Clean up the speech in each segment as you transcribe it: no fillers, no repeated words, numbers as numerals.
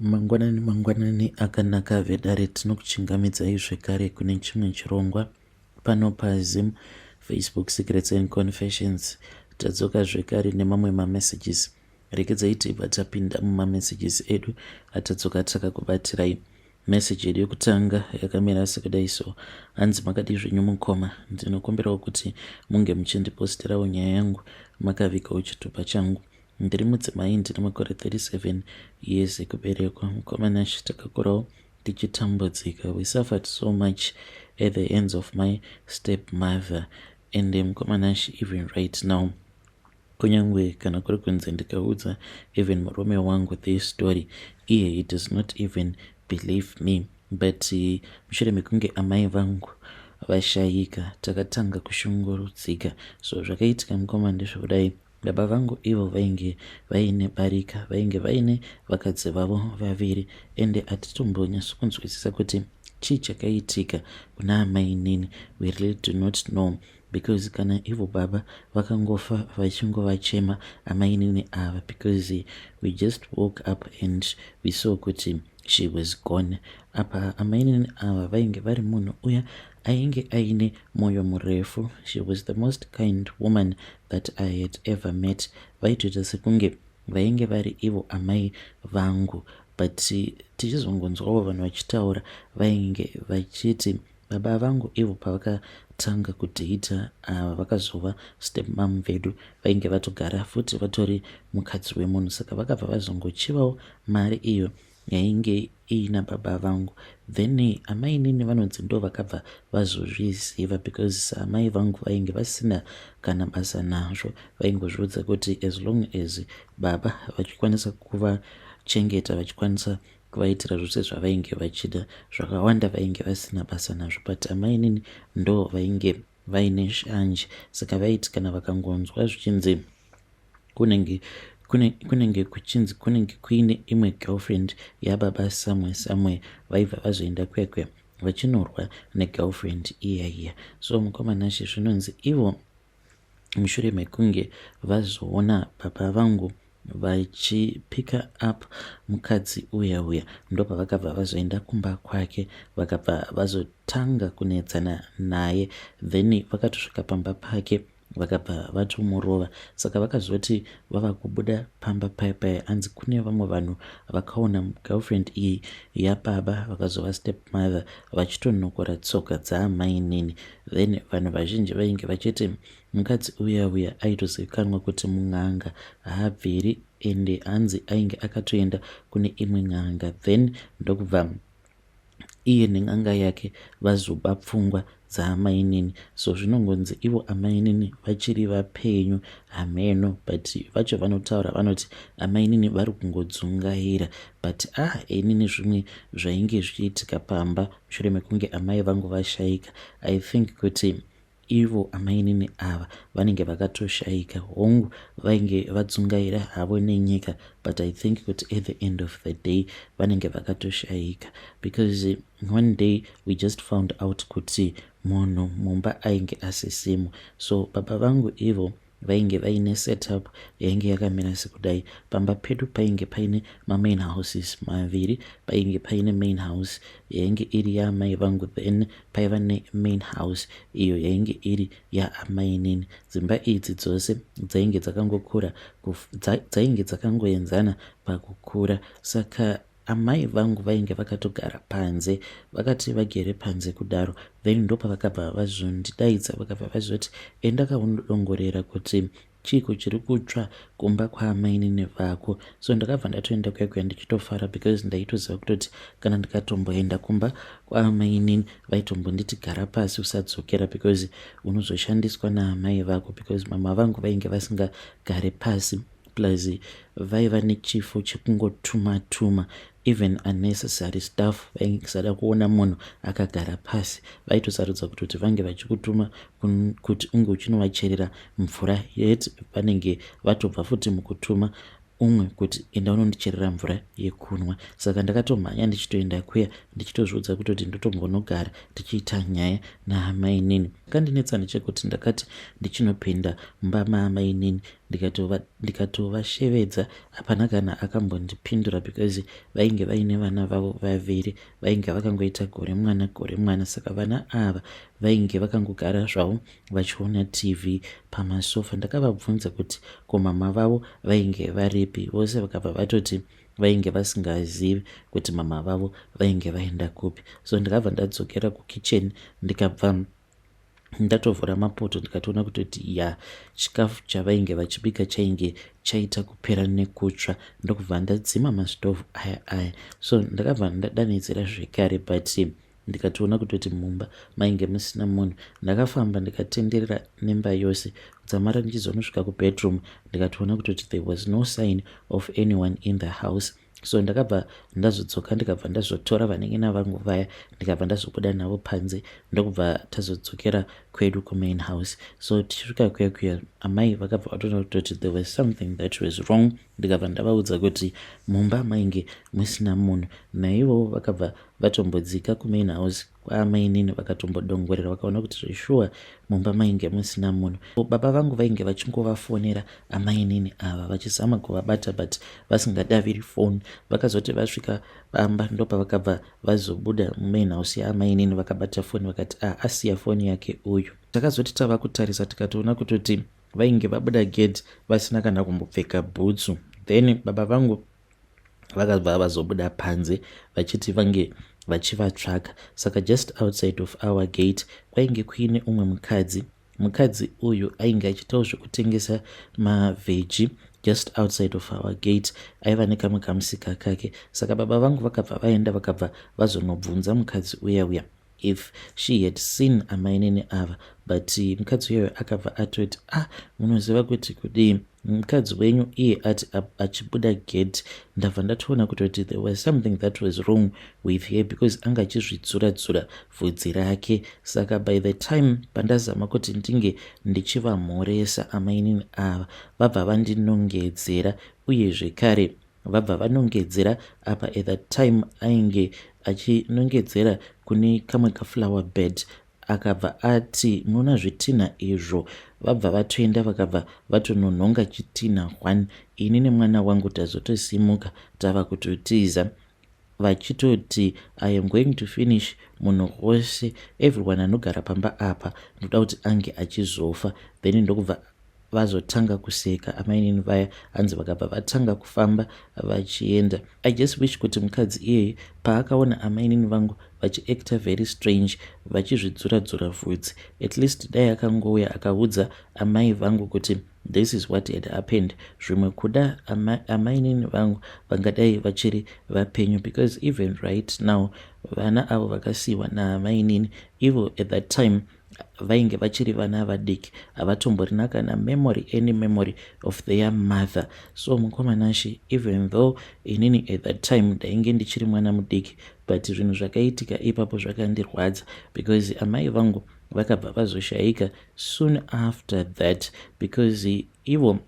Mangwanani akanaka vedare tinokuchingamidzai zvekare kune chimwe chirongwa pano paZim Facebook Secrets and Confessions. Tadzoka zvekare nemamwe mamessages. Rekedzai teibva tapinda mumamessages edu atadzoka takakubatirai. Message yedu yekutanga yakamira sekudai so: hanzi makadi zvenyu mukoma, ndinokumbirawo kuti munge muchindipostirawo nyaya yangu makavigawo chitupa changu. Ndiri mudzimai ndine makore 37 years ekuberekwa. Mukomana takakurawo tichitambudzika. We suffered so much at the hands of my stepmother and mukomana even right now. Kunyangwe kana kuri kunze ndikaudza even murume wangu this story, iye he does not even believe me. But mushure mekunge amai vangu vashayika takatanga kushungurudzika. So zvakaitika mukoma ndezvekudai, baba vangu ivo vainge vaine barika, vainge vaine vakadzi vavo vaviri, ende hatitombonyatsokunzwisisa kuti chii chakaitika kuna amai nini. We really do not know, because kana ivo baba vakangofa vachingovachema amai nini ava, because we just woke up and we saw kuti she was gone. Apa amai nini ava vainge vari munhu uya ainge aine mwoyo murefu. She was the most kind woman that I had ever met. Vaitoita sekunge vainge vari ivo amai vangu, but tichizongonzwawo vanhu vachitaura vainge vachiti baba vangu ivo pavakatanga kudheita vakazova stepmam vedu vainge vatogara futi vatori mukadzi wemunhu, saka vakabva vazongochivawo mari iyo yainge iina baba vangu. Then amai nini vanonzi ndo vakabva vazozviziva, because amai vangu vainge vasina kana basa nazvo. Vaingozviudza kuti as long as baba vachikwanisa kuvachengeta, vachikwanisa kuvaitira zvose zvavainge vachida, zvakawanda vainge vasina basa nazvo. But amai nini ndo vainge vaine shanje, saka vaiti kana vakangonzwa zvichinzi kunenge kuchinzi kunenge kuine imwe girlfriend yababa samwe vaibva vazoenda kwekwe vachinorwa negirlfriend iya. So mukomana zvinonzi ivo mushure mekunge vazoona baba vangu vachipika up mukadzi uya ndo pavakabva vazoenda kumba kwake, vakabva vazotanga kunetsana naye. Then vakatosvika pamba pake vakabva vatomurova. Saka vakazoti vava kubuda pamba paya hanzi kune vamwe vanhu vakaona girlfriend iyi yababa vakazova stepmother vachitonokora tsoka dzaamai nini. Then vanhu vazhinji vainge vachiti mukadzi uya aitozivikanwa kuti mun'anga, haabviri, ende hanzi ainge akatoenda kune imwe n'anga. Then ndokubva iye nen'anga yake vazoba pfungwa dzaamai nini. So zvinongonzi ivo amai nini vachiri vapenyu hameno, but vacho vanotaura vanoti amai nini vari kungodzungaira. But inini zvimwe zvainge zvichiitika pamba mushure mekunge amai vangu vashayika, I think kuti ivo amai nini ava vanenge vakatoshayika. Hongu vainge vadzungaira havo nenyika, but I think kuti at the end of the day vanenge vakatoshayika, because one day we just found out kuti munhu mumba ainge asisimo. So baba vangu ivo vainge vaine setup yainge yakamira sekudai. Pamba pedu painge paine mamain houses maviri. Painge paine main house yainge iri yaamai vangu, then paiva nemain house iyo yainge iri yaamai nini. Dzimba idzi dzose dzainge dzakangokura, dzainge dzakangoenzana pakukura. Saka amai vangu vainge vakatogara panze, vakati vagere panze kudaro, then ndo pavakabva vazondidaidza vakabva vazoti endakaundongorera kuti chiko chiri kutsva kumba kwaamai nini vako. So ndakabva ndatoenda kwekwe ndichitofara, because ndaitoziva kutoti kana ndikatomboenda kumba kwaamai nini vaitombonditi gara pasi usadzokera, because unozoshandiswa naamai vako, because mama vangu vainge vasingagare pasi, plus vaiva nechifo chekungotuma even unnecessary stuff. vaisada kuona munhu akagara pasi, vaitosarudza kuti vange vachikutuma kuti unge uchinovacherera mvura, yet vanenge vatobva futi mukutuma umwe kuti enda unondicherera mvura yekunwa. Saka ndakatomhanya ndichitoenda kuya ndichitozviudza kutoti ndotombonogara tichiita nyaya naamai nini. Kandinetsa ndechekuti ndakati ndichinopinda mumba maamai nini ndikatovashevedza hapana kana akambondipindura because vainge vaine vana vavo vaviri, vainge vakangoita gore mwana. Saka vana ava vainge vakangogara zvavo vachiona TV pamasofa. Ndakavabvunza kuti komama vavo vainge varipi, vose vakabva vatoti vainge vasingazivi kuti mama vavo vainge vaenda kupi. So ndakabva ndadzokera kukicheni ndikabva ndatovhura mapoto ndikatoona kutoti chikafu chavainge vachibika chainge chaita kupera nekutsva, ndokubva ndadzima mastovhu aya. So ndakabva ndadanidzira zvekare but ndikatoona kutoti mumba mainge musina munhu. Ndakafamba ndikatenderera nemba yose kudzamara ndichizonosvika kubedroom ndikatoona kutoti there was no sign of anyone in the house. So ndakabva ndazodzoka ndikabva ndazotora vanenge navangu vaya ndikabva ndazobuda navo panze ndokubva tazodzokera kwedu kumain house. So tichisvika kuya amai vakabva vatoona kutoti there was something that was wrong. Ndikabva ndavaudza kuti mumba mainge musina munhu. Naivo vakabva vatombodzika kumain house kwaamai nini vakatombodongorera vakaona kuti zveshuwa mumba mainge musina munhu. Baba vangu vainge vachingovafonera amai nini ava vachizama kuvabata but vasingadaviri foni. Vakazoti vasvika pamba ndopavakabva vazobuda mumain house yaamai nini vakabata foni vakati asiya foni yake uyu. Takazoti tava kutarisa tikatoona kutoti vainge vabuda gate vasina kana kumbopfeka bhutsu. Then baba vangu vakabva vazobuda panze vachiti vange vachivatsvaka. Saka just outside of our gate kwainge kuine umwe mukadzi uyu ainge achitawo zvekutengesa mavheji just outside of our gate. Aiva nekamwe kamusika kake. Saka baba vangu vakabva vaenda vakabva vazonobvunza mukadzi uya if she had seen amai nini ava, but mukadzi uyoyo akabva atoti munoziva kuti kudii mukadzi wenyu iye ati achibuda gate ndabva ndatoona kutoti there was something that was wrong with her because anga achizvidzura vhudzi rake. Saka by the time pandazama kuti ndinge ndichivamhoresa amai nini ava vabva vandinongedzera, uye zvekare vabva vanongedzera apa at that time ainge achinongedzera kune kamwe kaflower bed. Akabva ati muona zvitinha izvo, vabva vatoenda vakabva vatononhonga chitinha 1. Ini nemwana wangu tazotosimuka tava kutotiza vachitoti I am going to finish munhu wose, everyone anogara pamba apa ndoda kuti ange achizofa. Then ndokubva vazotanga kuseka amai nini vaya hanzi vakabva vatanga kufamba vachienda. I just wish kuti mukadzi iyeye paakaona amai nini vangu vachiacta very strange vachizvidzura vhudzi, at least dai akangouya akaudza amai vangu kuti this is what had happened, zvimwe kuda amai nini vangu vangadai vachiri vapenyu, because even right now vana avo vakasiyiwa naamai nini ivo at that time vainge vachiri vana vadiki, havatomborina kana any memory of their mother. So mukomanashi, even though inini at that time ndainge ndichiri mwana mudiki, but zvinhu zvakaitika ipapo zvakandirwadza because amai vangu vakabva vazoshayika soon after that, because ivo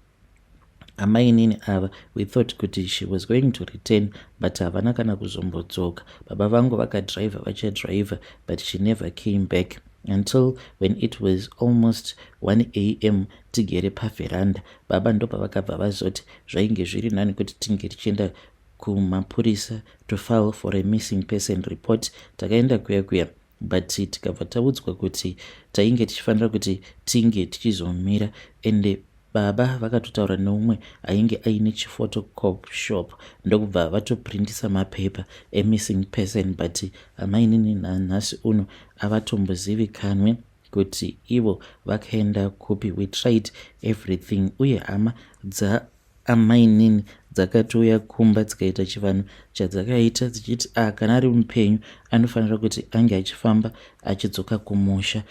amai nini ava we thought kuti she was going to return but havana kana kuzombodzoka. Baba vangu vakadriver vachadriver but she never came back until when it was almost 1 a.m. tigere paveranda. Baba ndopa vakabva vazoti zvainge zviri nani kuti tinge tichienda kumapurisa to file for a missing person report. Takaenda kuya but tikabva taudzwa kuti tainge tichifanira kuti tinge tichizomira, ende baba vakatotaura neumwe ainge aine chifotocopy shop ndokubva vatoprintisa mapepa emissing person, but amai nini nanhasi uno avatombozivikanwe kuti ivo vakaenda kupi. We tried everything, uye hama dzaamai nini dzakatouya kumba dzikaita chivanhu chadzakaita dzichiti kana ari mupenyu anofanira kuti ange achifamba achidzoka kumusha.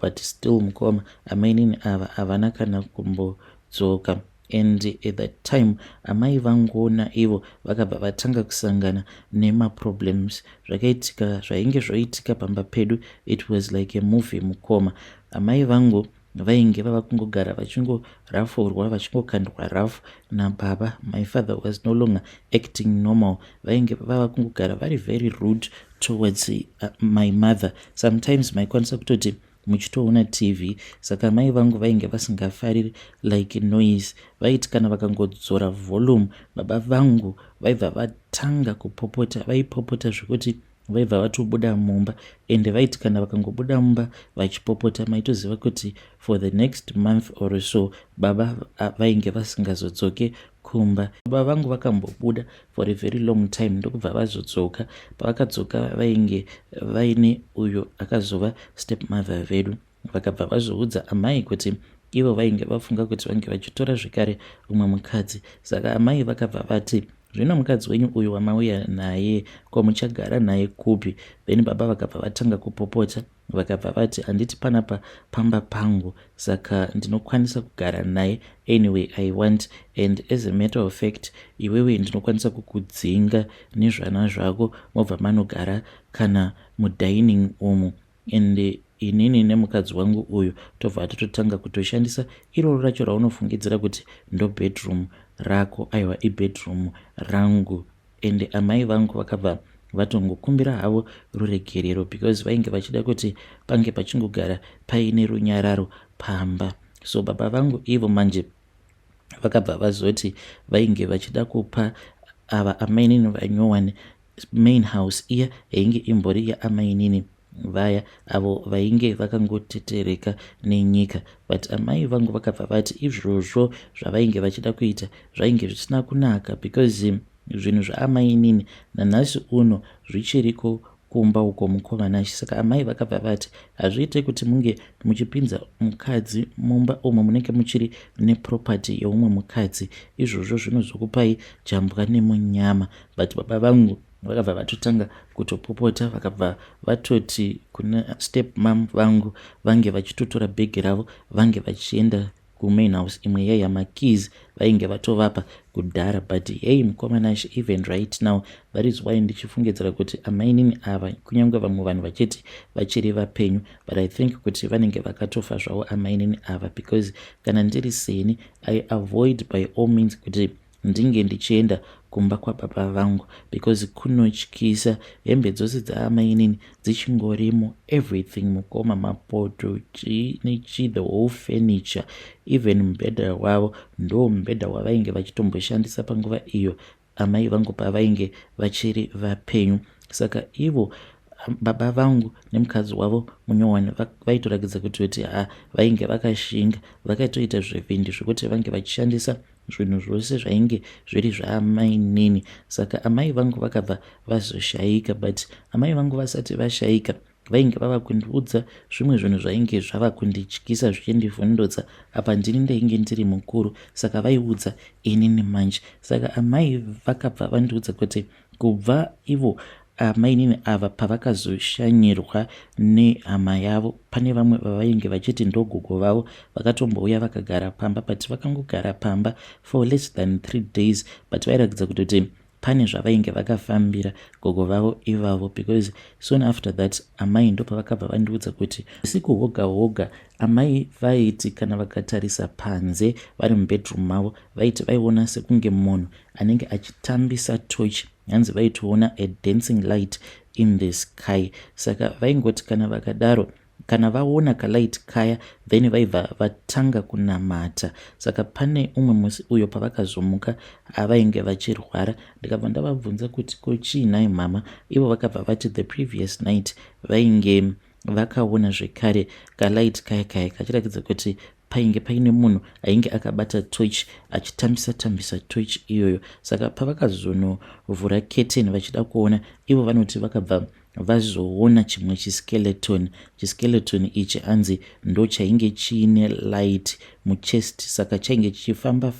But still mukoma amai nini ava havana kana kumbodzoka. And at that time amai vangona ivo vakabva vatanga kusangana nemaproblems zvakaitika zvainge zvoitika pamba pedu. It was like a movie mukoma. Amai vangu vainge vava kungogara vachingorafurwa vachingokandwa rafu nababa. My father was no longer acting normal. Vainge vava kungogara very very rude towards my mother. Sometimes maikwanisa kutoti muchitoona TV, saka mai vangu vainge vasingafariri like noise. Vaiti kana vakangodzora volume, baba vangu vaibva vatanga kupopota. Vaipopota zvekuti vaibva vatobuda mumba, ende vaiti kana vakangobuda mumba vachipopota maitoziva kuti for the next month or so baba vainge vasingazodzoke kumba. Baba vangu vakambobuda for a very long time ndokubva vazodzoka. Pavakadzoka vainge vaine uyo akazova stepmother vedu, vakabva vazoudza amai kuti ivo vainge vafunga kuti vange vachitora zvekare umwe mukadzi. Saka amai vakabva vati, zvino mukadzi wenyu uyu wamauya naye kwamuchagara naye kupi? Then baba vakabva vatanga kupopota, vakabva vati handiti panapa pamba pangu, saka ndinokwanisa kugara naye anyway I want, and as a matter of fact iwewe ndinokwanisa kukudzinga nezvana zvako mobva manogara kana mudining umu, and inini nemukadzi wangu uyu tobva tatotanga kutoshandisa iroro racho raunofungidzira kuti ndo bedroom rako, aiwa ibedroom rangu. And amai vangu vakabva vatongokumbira havo ruregerero because vainge vachida kuti pange pachingogara paine runyararo pamba. So baba vangu ivo manje vakabva vazoti vainge vachida kupa ava amainini vanyowani main house iya yainge imbori yaamainini vaya avo vainge vakangotetereka nenyika. But amai vangu vakabva vati izvozvo zvavainge vachida kuita zvainge zvisina kunaka because zvinhu zvaamainini nanhasi uno zvichiriko kumba uko mukovanashi. Saka amai vakabva vati hazviite kuti munge muchipinza mukadzi mumba umo munenge muchiri neproperty yeumwe mukadzi, izvozvo zvinozokupai jambwa nemunyama. But baba vangu vakabva vatotanga kutopopota, vakabva vatoti kuna step mam vangu vange vachitotora bhegi ravo vange vachienda kumain house imwe yaiya makeys vainge vatovapa kudhara. But hey mukomanashi, even right now that is why ndichifungidzira kuti amainini ava kunyange vamwe vanhu vachiti vachiri vapenyu, but I think kuti vanenge vakatofa zvavo amainini ava, because kana ndiri seni I avoid by all means kuti ndinge ndichienda kumba kwababa vangu because kunotyisa. Hembe dzose dzaamainini dzichingorimo, everything, mukoma, mapoto, chinechi, the whole furniture, even mubhedha wavo ndo mubhedha wavainge vachitomboshandisa panguva iyo amai vangu pavainge vachiri vapenyu. Saka ivo baba vangu nemukadzi wavo munyowani vaitoratidza kuti vainge vakashinga, vakatoita zvivindi zvekuti vange vachishandisa zvinhu zvose zvainge zviri zvaamainini. Saka amai vangu vakabva vazoshayika, but amai vangu vasati vashaika vainge vava kundiudza zvimwe zvinhu zvainge zvava kundityisa zvichindivhundutsa apa ndini ndainge ndiri mukuru, saka vaiudza inini manje. Saka amai vakabva vandiudza kuti kubva ivo amainini ava pavakazoshanyirwa nehama yavo, pane vamwe vavainge vachiti ndogogo vavo vakatombouya vakagara pamba, but vakangogara pamba for less than 3 days, but vairatidza kutoti pane zvavainge vakafambira gogo vavo ivavo, because soon after that amai ndo pavakabva vandiudza kuti usiku hwoga hwoga amai vaiti kana vakatarisa panze vari mubedroom mavo vaiti vaiona sekunge munhu anenge achitambisa torch, hanzi vaitoona a dancing light in the sky. Saka vaingoti kana vakadaro, kana vaona kalight kaya then vaibva vatanga kunamata. Saka pane umwe musi uyo pavakazomuka avainge vachirwara, ndikabva ndavabvunza kuti kochiinai mama, ivo vakabva vati the previous night vainge vakaona zvekare kalight kaya kachiratidza kuti painge paine munhu ainge akabata torch achitambisa torch iyoyo. Saka pavakazonovhura curtain vachida kuona, ivo vanoti vakabva vazoona chimwe chiskeleton ichi hanzi ndo chainge chiine light muchest, saka chainge chichifamba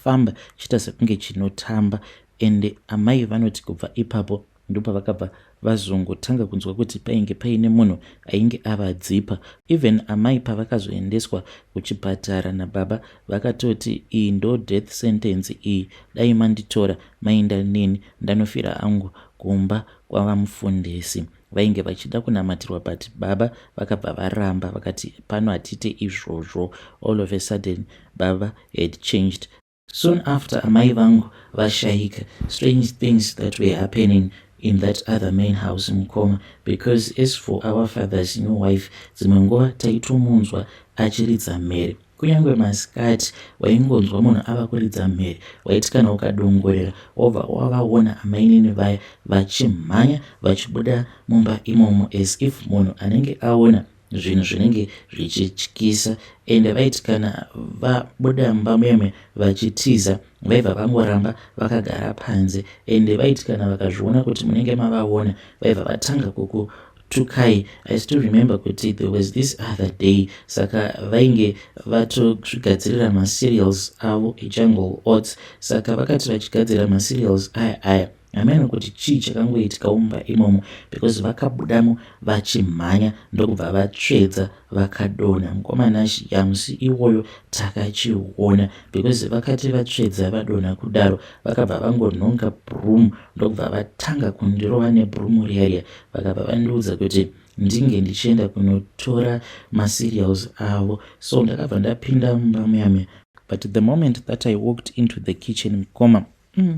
chiita sekunge chinotamba. And amai vanoti kubva ipapo ndipo vakabva vazongotanga kunzwa kuti painge paine munhu ainge avadzipa. Even amai pavakazoendeswa kuchipatara nababa vakatoti iyi ndo death sentence iyi, dai manditora maenda neni ndanofira angu kumba kwavamufundisi. vainge vachida kunamatirwa, but baba vakabva varamba vakati pano hatite izvozvo. All of a sudden baba had changed. Soon after, amai vangu vashayika. Strange things that were happening in that other main house Mukoma, because as for our father's new wife, dzimwe nguva taitomunzwa achiridza mhere. Kunyange masikati waingonzwa munhu ava kuridza mhere, waiti kana ukadongorera wavaona amainini vaya vachimhanya vachibuda mumba imomo, as if munhu anenge aona zvinhu zvinenge zvichityisa. Ende vaiti kana vabuda mumba muyame vachitiza vaibva vangoramba vakagara panze. Ende vaiti kana vakazviona kuti munenge mavaona vaibva vatanga kukutukai. I still remember kuti there was this other day, saka vainge vatozvigadzirira macereals avo ejungle oats. Saka vakati vachigadzira macereals aya hamene kuti chii chakangoitika mumba imomo, because vakabudamo vachimhanya ndokubva vatsvedza vakadonha. Mukomana yamusi iwoyo takachiona, because vakati vatsvedza vadonha kudaro vakabva vangonhonga broom ndokubva vatanga kundirova nebroom riya vakabva vandiudza kuti ndinge ndichienda kunotora macereals avo. So ndakabva ndapinda mumba muyame, but the moment that I walked into the kitchen Mukoma,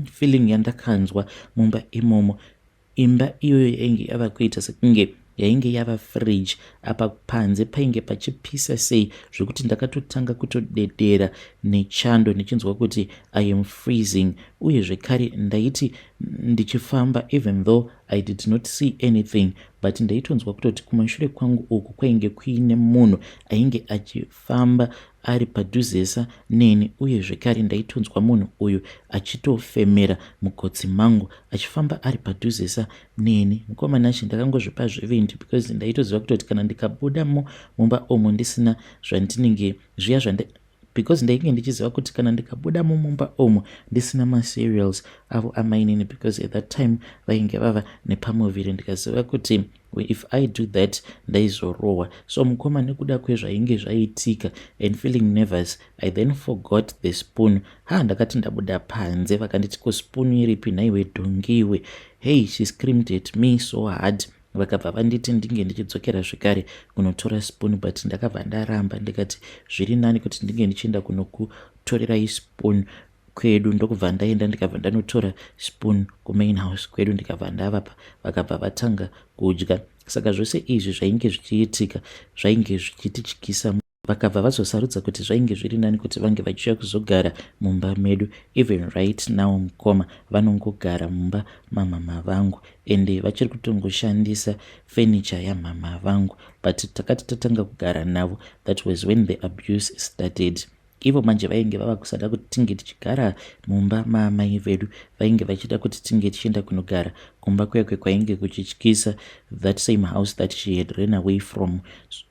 feeling yandakanzwa mumba imomo, imba iyoyo yainge yava kuita sekunge yainge yava fridge. Apa panze painge pachipisa sei zvokuti ndakatotanga kutodedera nechando ndichinzwa kuti I am freezing. Uye zvekare ndaiti ndichifamba, even though I did not see anything, but ndaitonzwa kutoti kumashure kwangu uku kwainge kuine munhu ainge achifamba ari padhuzesa neni. Uye zvekare ndaitonzwa munhu uyu achitofemera mugotsi mangu achifamba ari padhuzesa neni. Mukomana ndakangozvipa zvevindi, because ndaitoziva kutoti kana ndikabuda mumba omo ndisina zvandinenge zviya because ndainge ndichiziva kuti kana ndikabuda mumba omo ndisina macereals avo amainini, because at that time vainge vava nepamoviri. Ndikaziva kuti if I do that ndaizorohwa. So mukoma nekuda kwezvainge zvaitika and feeling nervous, I then forgot the spoon. Ndakati ndabuda panze vakanditi ko spoon iripi naiwe dhongiwe. Hey, she screamed at me so hard. Vakabva vanditi ndinge ndichidzokera zvekare kunotora spoon, but ndakabva ndaramba ndikati zviri nani kuti ndinge ndichienda kunokutorera ispoon kwedu. Ndokubva ndaenda ndikabva ndanotora spoon kumain house kwedu ndikabva ndavapa, vakabva vatanga kudya. Saka zvose izvi zvainge zvichiitika zvainge zvichitityisa. Vakabva vazosarudza kuti zvainge zviri nani kuti vange vachiuya kuzogara mumba medu. Even right now Mukoma vanongogara mumba mamama vangu ende vachiri kutongoshandisa furniture yamama vangu, but takati tatanga kugara navo, that was when the abuse started. Ivo manje vainge vava kusada kuti tinge tichigara mumba maamai vedu, vainge vachida kuti tinge tichienda kunogara kumba kwekwe kwainge kuchityisa, that same house that she had ran away from.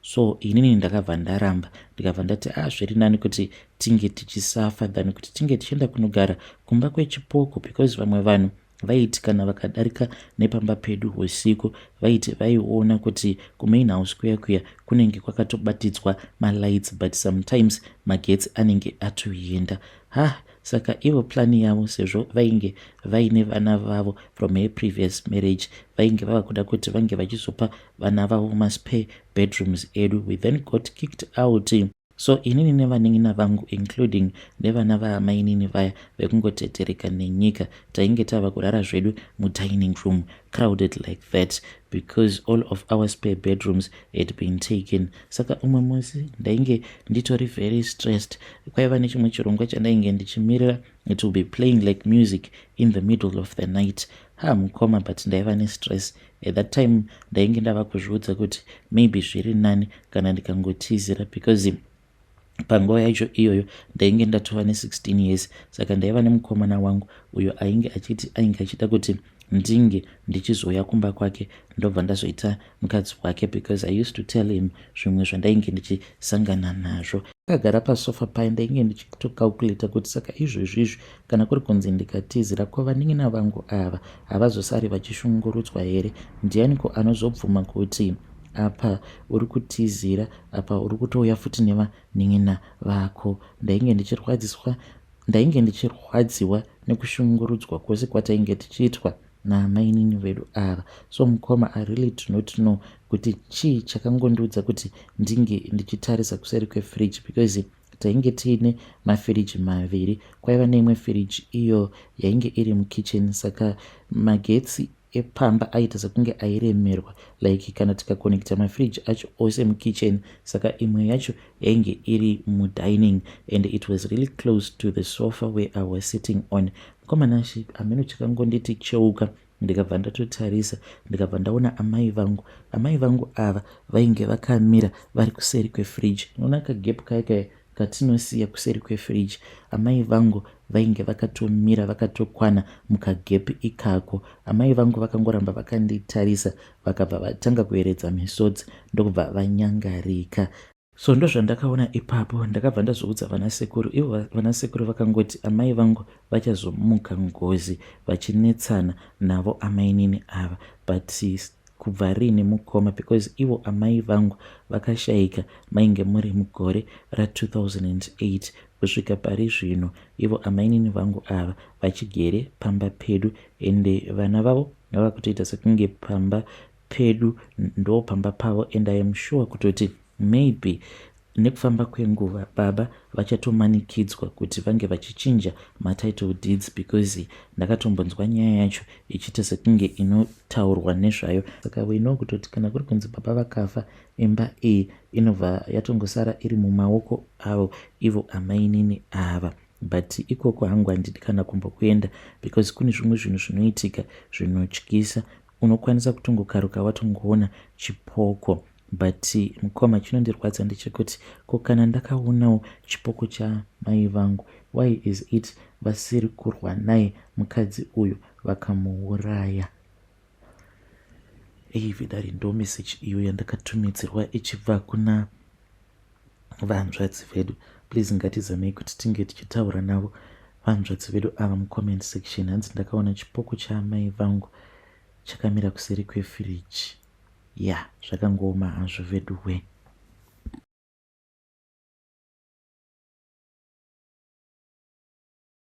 So inini ndakabva ndaramba ndikabva ndati zviri nani kuti tinge tichisafa than kuti tinge tichienda kunogara kumba kwechipoko, because vamwe vanhu vaiti kana vakadarika nepamba pedu usiku vaiti vaiona kuti kumain house kuya kunenge kwakatobatidzwa malights, but sometimes magetsi anenge atoenda. Saka ivo plani yavo, sezvo vainge vaine vana vavo from her previous marriage, vainge vava kuda kuti vange vachizopa vana vavo maspare bedrooms edu. We then got kicked out. So inini nevaning'ina vangu including nevana vaamainini vaya vekungotetereka nenyika tainge tava kurara zvedu mudining room, crowded like that, because all of our spare bedrooms had been taken. Saka umwe musi ndainge nditori very stressed. Kwaiva nechimwe chirongwa chandainge ndichimirira, it will be playing like music in the middle of the night. Mukoma, but ndaiva nestress at that time. Ndainge ndava kuzviudza kuti maybe zviri nani kana ndikangotizira, because panguva yacho iyoyo ndainge ndatova ne16 years. Saka ndaiva nemukomana wangu uyo ainge achida kuti ndinge ndichizoya kumba kwake ndobva ndazoita mukadzi wake, because I used to tell him zvimwe zvandainge ndichisangana nazvo. Akagara pasofa paya ndainge ndichitocalculata kuti saka izvozvizvi kana kuri kunzi ndikatizira kwavaning'ina vangu ava havazosari vachishungurudzwa here. Ndianiko anozobvuma kuti apa uri kutizira, apa uri kutouya futi nevaning'ina vako? Ndainge ndichirwadziwa nekushungurudzwa kwose kwatainge tichiitwa naamainini vedu ava. So mukoma, I really do not know kuti chii chakangondiudza kuti ndinge ndichitarisa kuseri kwefiriji, because tainge tiine mafiriji maviri. Kwaiva neimwe firiji iyo yainge iri mukitchen, saka magetsi epamba aita sekunge airemerwa, like kana tikakonekta mafiriji acho ose mukitchen, saka imwe yacho yainge iri mudining and it was really close to the sofa where I was sitting on. Mukomanashi ameno chakangonditi cheuka, ndikabva ndatotarisa, ndikabva ndaona amai vangu ava vainge vakamira vari kuseri kwefiriji. Unoona kagep kaya katinosiya kuseri kwefiriji, amai vangu vainge vakatomira vakatokwana mukagepi ikako. Amai vangu vakangoramba vakanditarisa, vakabva vatanga kueredza misodzi ndokubva vanyangarika. So ndozvandakaona ipapo. Ndakabva ndazoudza vanasekuru, ivo vanasekuru vakangoti amai vangu vachazomuka ngozi vachinetsana navo amainini ava, but kubva riine mukoma, because ivo amai vangu vakashayika mainge muri mugore ra2008 kusvika pari zvino. Ivo amainini vangu ava vachigere pamba pedu, ende vana vavo vava kutoita sekunge pamba pedu ndo pamba pavo, and I am sure kutoti maybe nekufamba kwenguva baba vachatomanikidzwa kuti vange vachichinja matitle deeds, because ndakatombonzwa nyaya yacho ichiita sekunge inotaurwa nezvayo. Saka we know kutoti kana kuri kunzi baba vakafa, imba iyi inobva yatongosara iri mumaoko avo ivo amainini ava. But ikoko hangu handidi kana kumbokuenda, because kune zvimwe zvinhu zvinoitika zvinotyisa, unokwanisa kutongokaruka watongoona chipoko. But mukoma, chinondirwadza ndechekuti ko kana ndakaonawo chipoko chamai vangu, why is it vasiri kurwa naye mukadzi uyu vakamuuraya? Vidari ndo message iyo yandakatumidzirwa ichibva kuna vanzvadzi vedu. Please ngatizamei kuti tinge tichitaura navo vanzvadzi vedu ava mucomment section. Hanzi ndakaona chipoko chamai vangu chakamira kuseri kwefiriji. Zvakangooma hazvo vedu we.